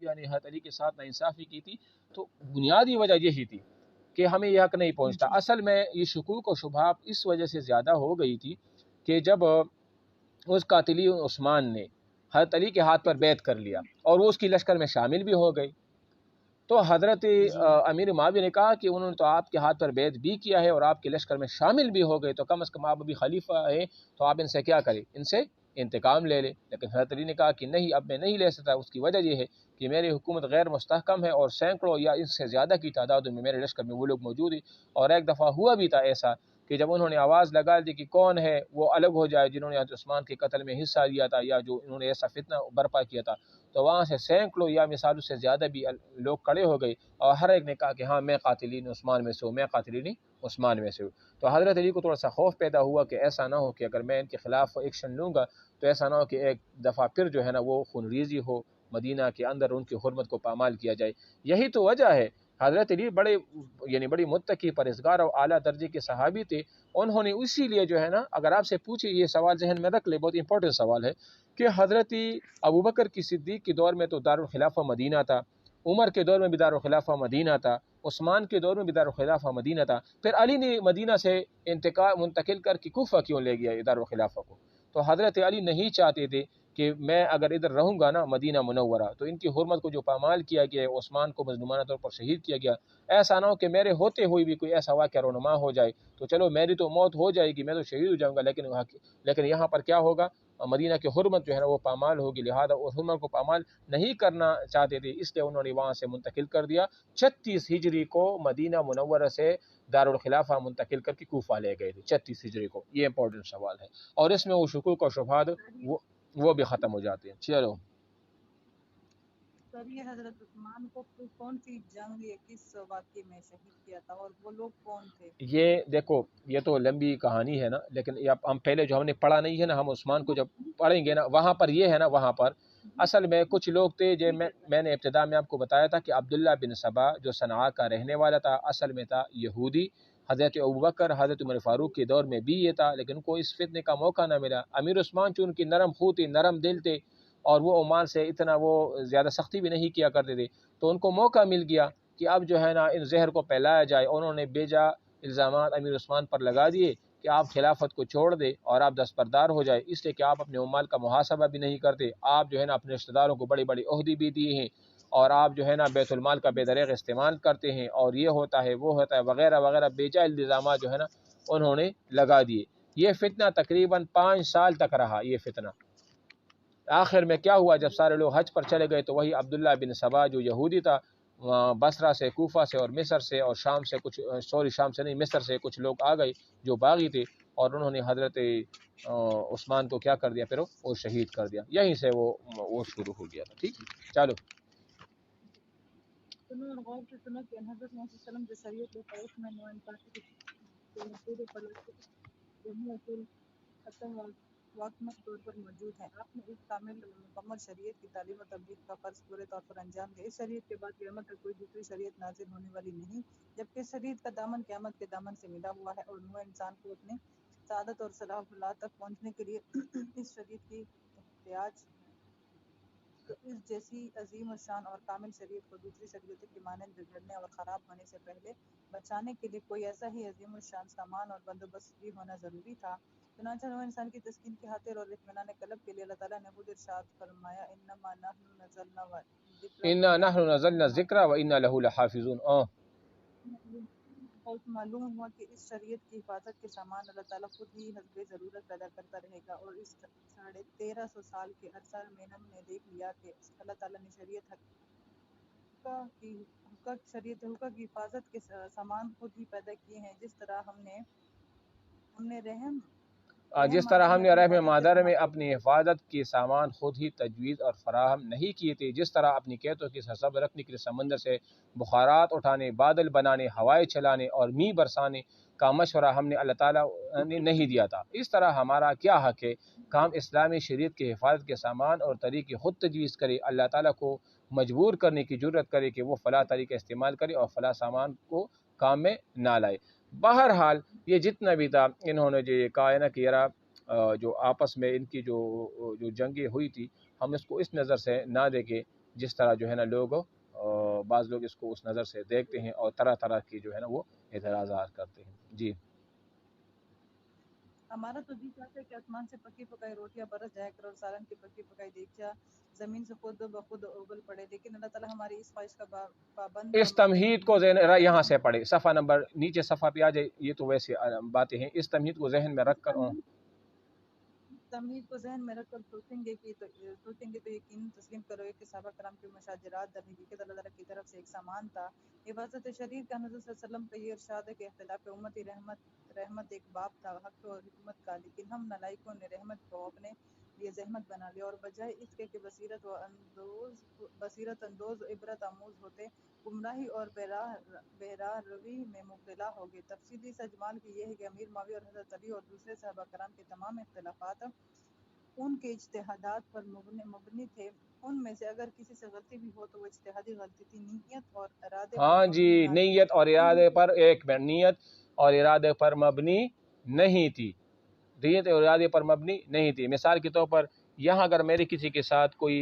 یعنی حضرت علی کے ساتھ ناانصافی کی تھی، تو بنیادی وجہ یہی تھی کہ ہمیں یہ حق نہیں پہنچتا۔ اصل میں یہ شکوک و شبہات اس وجہ سے زیادہ ہو گئی تھی کہ جب اس قاتلی عثمان نے حضرت علی کے ہاتھ پر بیعت کر لیا اور وہ اس کی لشکر میں شامل بھی ہو گئی، تو حضرت امیر معاویہ نے کہا کہ انہوں نے تو آپ کے ہاتھ پر بیعت بھی کیا ہے اور آپ کے لشکر میں شامل بھی ہو گئے، تو کم از کم آپ ابھی خلیفہ ہیں تو آپ ان سے کیا کریں، ان سے انتقام لے لیں۔ لیکن حضرت علی نے کہا کہ نہیں، اب میں نہیں لے سکتا، اس کی وجہ یہ ہے کہ میری حکومت غیر مستحکم ہے اور سینکڑوں یا اس سے زیادہ کی تعداد میں میرے لشکر میں وہ لوگ موجود ہیں۔ اور ایک دفعہ ہوا بھی تھا ایسا کہ جب انہوں نے آواز لگا دی کہ کون ہے وہ الگ ہو جائے جنہوں نے حضرت عثمان کے قتل میں حصہ لیا تھا یا جو انہوں نے ایسا فتنہ برپا کیا تھا، تو وہاں سے سینکڑوں یا مثالوں سے زیادہ بھی لوگ کھڑے ہو گئے اور ہر ایک نے کہا کہ ہاں میں قاتلین عثمان میں سے ہوں، میں قاتلین عثمان میں سے ہوں۔ تو حضرت علی کو تھوڑا سا خوف پیدا ہوا کہ ایسا نہ ہو کہ اگر میں ان کے خلاف ایکشن لوں گا تو ایسا نہ ہو کہ ایک دفعہ پھر جو ہے نا وہ خونریزی ہو مدینہ کے اندر، ان کی حرمت کو پامال کیا جائے۔ یہی تو وجہ ہے۔ حضرت علی بڑی متقی پرہیزگار اور اعلیٰ درجے کے صحابی تھے، انہوں نے اسی لیے جو ہے نا، اگر آپ سے پوچھے یہ سوال ذہن میں رکھ لے، بہت امپورٹنٹ سوال ہے کہ حضرت ابوبکر کی صدیق کے دور میں تو دارالخلافہ مدینہ تھا، عمر کے دور میں بھی دارالخلافہ مدینہ تھا، عثمان کے دور میں بھی دارالخلافہ مدینہ تھا، پھر علی نے مدینہ سے منتقل کر کے کوفہ کیوں لے گیا دارالخلافہ کو؟ تو حضرت علی نہیں چاہتے تھے کہ میں اگر ادھر رہوں گا نا مدینہ منورہ تو ان کی حرمت کو جو پامال کیا گیا ہے، عثمان کو مظلومانہ طور پر شہید کیا گیا، ایسا نہ ہو کہ میرے ہوتے ہوئے بھی کوئی ایسا واقعہ رونما ہو جائے تو چلو میری تو موت ہو جائے گی، میں تو شہید ہو جاؤں گا، لیکن یہاں پر کیا ہوگا، مدینہ کی حرمت جو ہے نا وہ پامال ہوگی، لہذا اس حرمت کو پامال نہیں کرنا چاہتے تھے، اس لیے انہوں نے وہاں سے منتقل کر دیا۔ 36 ہجری کو مدینہ منورہ سے دارالخلافہ منتقل کر کے کوفہ لے گئے تھے، 36 ہجری کو۔ یہ امپورٹنٹ سوال ہے اور اس میں وہ شکوک و شبہات وہ بھی ختم ہو جاتے ہیں۔ چلو سر، یہ حضرت عثمان کو کون سی جنگ یا کس واقعے میں شہید کیا تھا اور وہ لوگ کون تھے؟ یہ دیکھو، یہ تو لمبی کہانی ہے نا، لیکن ہم پہلے جو ہم نے پڑھا نہیں ہے نا، ہم عثمان کو جب پڑھیں گے نا وہاں پر یہ ہے نا، وہاں پر اصل میں کچھ لوگ تھے جو میں نے ابتدا میں آپ کو بتایا تھا کہ عبداللہ بن سبا جو صنعاء کا رہنے والا تھا، اصل میں تھا یہودی۔ حضرت ابوبکر حضرت عمر فاروق کے دور میں بھی یہ تھا، لیکن کو اس فتنے کا موقع نہ ملا۔ امیر عثمان چون کی نرم خو تھی، نرم دل تھے اور وہ عمان سے اتنا وہ زیادہ سختی بھی نہیں کیا کرتے تھے، تو ان کو موقع مل گیا کہ اب جو ہے نا ان زہر کو پھیلایا جائے۔ انہوں نے بیجا الزامات امیر عثمان پر لگا دیے کہ آپ خلافت کو چھوڑ دے اور آپ دستبردار ہو جائے، اس لیے کہ آپ اپنے عمال کا محاسبہ بھی نہیں کرتے، آپ جو ہے نا اپنے رشتہ داروں کو بڑے بڑے عہدے بھی دیے ہیں اور آپ جو ہے نا بیت المال کا بے دریغ استعمال کرتے ہیں اور یہ ہوتا ہے وہ ہوتا ہے وغیرہ وغیرہ، بیجا الزامات جو ہے نا انہوں نے لگا دیے۔ یہ فتنہ تقریباً 5 سال تک رہا۔ یہ فتنہ آخر میں کیا ہوا، جب سارے لوگ حج پر چلے گئے تو وہی عبداللہ بن سبا جو یہودی تھا، بصرہ سے، کوفہ سے اور مصر سے اور شام سے کچھ، شام سے نہیں، مصر سے کچھ لوگ آ گئے جو باغی تھے اور انہوں نے حضرت عثمان کو کیا کر دیا، پھر وہ شہید کر دیا۔ یہیں سے وہ شروع ہو گیا تھا۔ ٹھیک، چلو سنو اور غور سے سنو کہ حضرت محمد صلی اللہ علیہ وسلم جو شریعت لے اس میں نو انصافی کی پورے جمہور اصول ختم واقعات طور پر موجود ہیں۔ آپ نے اس کامل مکمل شریعت کی تعلیم و تبلیغ کا فرض پورے طور پر انجام دیا۔ اس شریعت کے بعد قیامت تک کوئی دوسری شریعت نازل ہونے والی نہیں، جبکہ اس شریعت کا دامن قیامت کے دامن سے ملا ہوا ہے اور نوع انسان کو اپنے سعادت اور صلاح و فلاح تک پہنچنے کے لیے اس شریعت کی احتیاج، تو اس جیسی عظیم الشان اور کامل شریعت کو دوسری شریعتوں کی مانند بگڑنے اور خراب ہونے سے پہلے بچانے کے لیے کوئی ایسا ہی عظیم الشان سامان اور بندوبست بھی ہونا ضروری تھا۔ چنانچہ نوع انسان کی تسکین کی خاطر اور اطمینان قلب کے لیے اللہ تعالیٰ نے خود ارشاد فرمایا، انما نحن نزلنا انا نحن نزلنا الذکر وانا له لحافظون۔ اور معلوم ہوا کہ اس شریعت کی حفاظت کے سامان اللہ تعالیٰ خود ہی حسب ضرورت پیدا کرتا رہے گا، اور اس 1350 سال کے عرصہ میں ہم نے دیکھ لیا کہ اللہ تعالیٰ نے شریعت حقوق کی حفاظت کے سامان خود ہی پیدا کیے ہیں، جس طرح ہم نے رحم مادر میں اپنی حفاظت کے سامان خود ہی تجویز اور فراہم نہیں کیے تھے، جس طرح اپنی قحطوں کی سرسبز رکھنے کے لیے سمندر سے بخارات اٹھانے، بادل بنانے، ہوائیں چلانے اور میਂہ برسانے کا مشورہ ہم نے اللہ تعالیٰ نے نہیں دیا تھا، اس طرح ہمارا کیا حق ہے کہ ہم اسلامی شریعت کی حفاظت کے سامان اور طریقے خود تجویز کرے، اللہ تعالیٰ کو مجبور کرنے کی جرت کرے کہ وہ فلاں طریقہ استعمال کرے اور فلاں سامان کو کام میں نہ لائے۔ بہرحال یہ جتنا بھی تھا، انہوں نے جو یہ کہا ہے نا کہ یار جو آپس میں ان کی جو جنگیں ہوئی تھی، ہم اس کو اس نظر سے نہ دیکھیں جس طرح جو ہے نا لوگ بعض لوگ اس کو اس نظر سے دیکھتے ہیں اور طرح طرح کی جو ہے نا وہ اعتراضات کرتے ہیں. جی ہمارا تو جی چاہتا ہے کہ آسمان سے پکی پکائی روٹیاں برس جایا کرو اور سالن کی پکی پکائی دیکھا زمین سے خود بخود اگل پڑے، لیکن اللہ تعالیٰ ہماری اس خواہش کا پابند اس تمہید کو یہاں سے پڑھے، صفحہ نمبر نیچے صفحہ پہ آ جائے. یہ تو ویسے باتیں ہیں، اس تمہید کو ذہن میں رکھ کر تمہید کو ذہن میں رکھ کر سوچیں گے تو یقیناً تسلیم کرو کہ صحابہ کرام کے مشاجرات در حقیقت اللہ تعالیٰ کی طرف سے ایک سامان تھا. حفاظت شریر کا حضرت صلی اللہ علیہ وسلم کا یہ ارشاد ہے کہ اختلاف امتی رحمت ایک باب تھا حق و حکمت کا، لیکن ہم نالائکوں نے رحمت کو اپنے لیے زحمت بنا لیا اور بجائے اس کے کہ بصیرت اندوز و عبرت آموز ہوتے، گمراہی اور بہراہ روی میں مبتلا ہو گئے. تفصیلی سا اجمال کی یہ ہے کہ امیر معاویہ اور حضرت علی اور دوسرے صحابہ کرام کے تمام اختلافات ان کے اجتہادات پر مبنی تھے. ان میں سے اگر کسی سے غلطی بھی ہو تو وہ اجتہادی غلطی تھی، نیت اور ارادے ہاں جی، نیت اور ارادے پر نیت اور ارادے پر مبنی نہیں تھی. نیت اور ارادے پر مبنی نہیں تھی. مثال کے طور پر یہاں اگر میری کسی کے ساتھ کوئی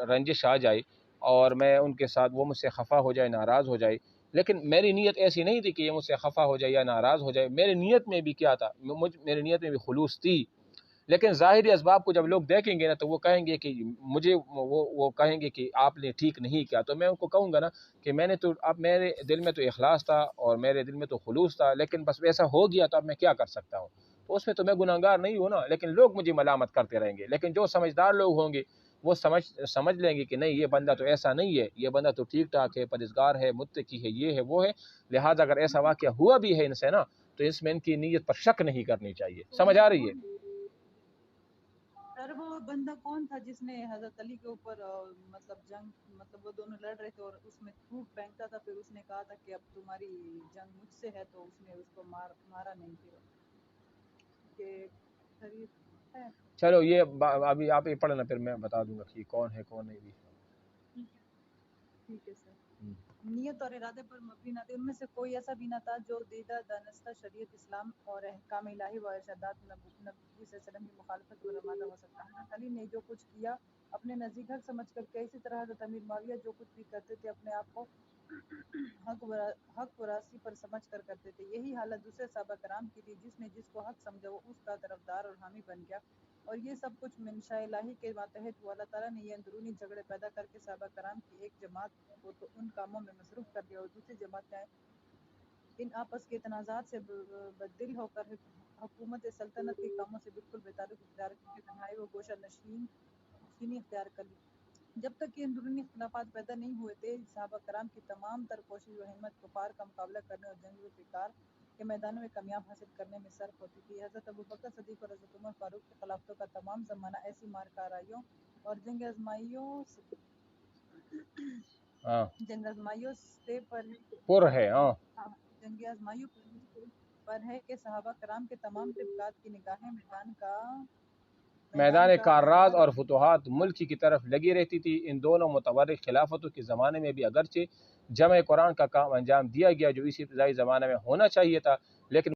رنجش آ جائے اور میں ان کے ساتھ وہ مجھ سے خفا ہو جائے، ناراض ہو جائے، لیکن میری نیت ایسی نہیں تھی کہ یہ مجھ سے خفا ہو جائے یا ناراض ہو جائے. میری نیت میں بھی کیا تھا؟ میری نیت میں بھی خلوص تھی. لیکن ظاہری اسباب کو جب لوگ دیکھیں گے نا تو وہ کہیں گے کہ مجھے وہ کہیں گے کہ آپ نے ٹھیک نہیں کیا. تو میں ان کو کہوں گا نا کہ میں نے تو اب میرے دل میں تو اخلاص تھا اور میرے دل میں تو خلوص تھا، لیکن بس ویسا ہو گیا تو اب میں کیا کر سکتا ہوں؟ تو اس میں تو میں گناہگار نہیں ہوں نا، لیکن لوگ مجھے ملامت کرتے رہیں گے. لیکن جو سمجھدار لوگ ہوں گے وہ سمجھ لیں گے کہ نہیں، یہ بندہ تو ایسا نہیں ہے، یہ بندہ تو ٹھیک ٹھاک ہے، پرہیزگار ہے، متقی ہے، یہ ہے وہ ہے. لہٰذا اگر ایسا واقعہ ہوا بھی ہے ان سے نا تو اس میں ان کی نیت پر شک نہیں کرنی چاہیے. سمجھ آ رہی ہے؟ سر وہ بندہ کون تھا جس نے حضرت علی کے اوپر وہ دونوں لڑ رہے تھے اور اس میں تھوک پھینکتا تھا، پھر اس نے کہا تھا کہ اب تمہاری جنگ مجھ سے ہے، تو اس نے اس کو مارا نہیں. پھر ہے. چلو یہ ابھی آپ یہ پڑھنا، پھر میں بتا دوں گا کہ کون ہے کون نہیں بھی. ٹھیک ہے سر. نیت اور ارادے پر مبنی نہ تھے، ان میں سے کوئی ایسا بھی نہ تھا جو دیدہ دانستہ شریعت اسلام اور احکام الہی و ارشادات نبی صلی اللہ علیہ وسلم کی مخالفت میں رمادہ ہو سکتا. حضرت علی نے جو کچھ کیا اپنے نزدیک حق سمجھ کر کیا، اسی طرح حضرت امیر معاویہ جو کچھ بھی کرتے تھے اپنے آپ کو حق وراثی پر سمجھ کر کرتے تھے. یہی حالت دوسرے صحابہ کرام کی تھی. جس نے جس کو حق سمجھا وہ اس کا طرفدار اور حامی بن گیا، اور یہ سب کچھ منشاء الہی کے ماتحت ہوا. اللہ تعالیٰ نے یہ اندرونی جھگڑے پیدا کر کے صحابہ کرام کی ایک جماعت کو تو ان کاموں میں مصروف کر دیا، اور دوسری جماعت نے ان آپس کے تنازعات سے بددل ہو کر حکومت سلطنت کے کاموں سے بالکل بے تعلق اختیار کر کے تنہائی و گوشہ نشینی اختیار کر لی. جب تک یہ اندرونی اختلافات پیدا نہیں ہوئے تھے، صحابہ کرام کی تمام تر کوشش و ہمت کفار کا مقابلہ کرنے اور جنگ و فکار کے میدانوں میں کامیاب حاصل کرنے میں صرف ہوتی تھی. حضرت ابوبکر صدیق اور حضرت عمر فاروق کی خلافتوں کا تمام زمانہ ایسی مارکارائیوں اور جنگ آزمائیوں سے پر ہے. جنگ آزمائیوں پر ہے کہ صحابہ کرام کے تمام طبقات کی نگاہیں میدان کارراز اور فتوحات ملک کی طرف لگی رہتی تھی. ان دونوں متورک خلافتوں کے زمانے میں بھی اگرچہ جمع قرآن کا کام انجام دیا گیا جو اسی ابتدائی زمانے میں ہونا چاہیے تھا، لیکن